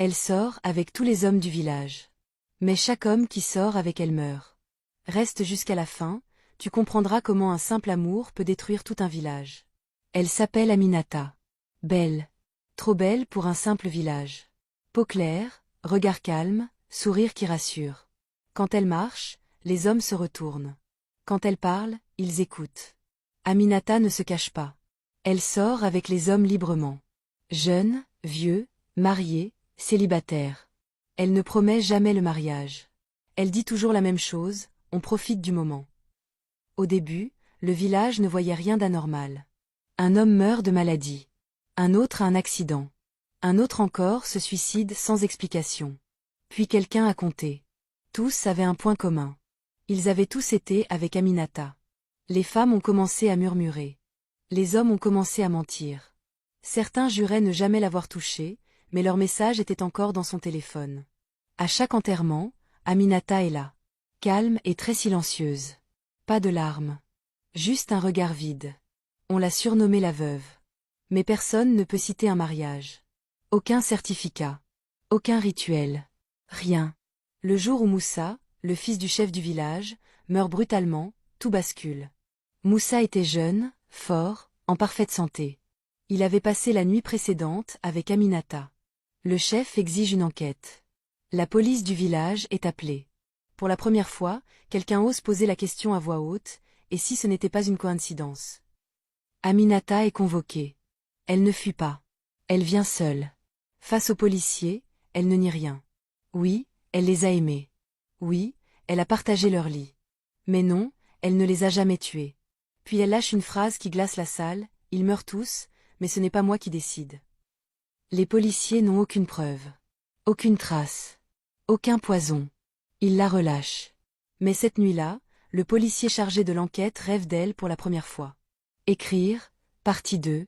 Elle sort avec tous les hommes du village. Mais chaque homme qui sort avec elle meurt. Reste jusqu'à la fin, tu comprendras comment un simple amour peut détruire tout un village. Elle s'appelle Aminata. Belle. Trop belle pour un simple village. Peau claire, regard calme, sourire qui rassure. Quand elle marche, les hommes se retournent. Quand elle parle, ils écoutent. Aminata ne se cache pas. Elle sort avec les hommes librement. Jeunes, vieux, mariés, célibataires. Elle ne promet jamais le mariage. Elle dit toujours la même chose, on profite du moment. Au début, le village ne voyait rien d'anormal. Un homme meurt de maladie. Un autre a un accident. Un autre encore se suicide sans explication. Puis quelqu'un a compté. Tous avaient un point commun. Ils avaient tous été avec Aminata. Les femmes ont commencé à murmurer. Les hommes ont commencé à mentir. Certains juraient ne jamais l'avoir touchée, mais leur message était encore dans son téléphone. À chaque enterrement, Aminata est là. Calme et très silencieuse. Pas de larmes. Juste un regard vide. On l'a surnommée la veuve. Mais personne ne peut citer un mariage. Aucun certificat. Aucun rituel. Rien. Le jour où Moussa, le fils du chef du village, meurt brutalement, tout bascule. Moussa était jeune, fort, en parfaite santé. Il avait passé la nuit précédente avec Aminata. Le chef exige une enquête. La police du village est appelée. Pour la première fois, quelqu'un ose poser la question à voix haute, et si ce n'était pas une coïncidence? Aminata est convoquée. Elle ne fuit pas. Elle vient seule. Face aux policiers, elle ne nie rien. Oui, elle les a aimés. Oui, elle a partagé leur lit. Mais non, elle ne les a jamais tués. Puis elle lâche une phrase qui glace la salle, ils meurent tous, mais ce n'est pas moi qui décide. Les policiers n'ont aucune preuve. Aucune trace. Aucun poison. Ils la relâchent. Mais cette nuit-là, le policier chargé de l'enquête rêve d'elle pour la première fois. Écrire, partie 2,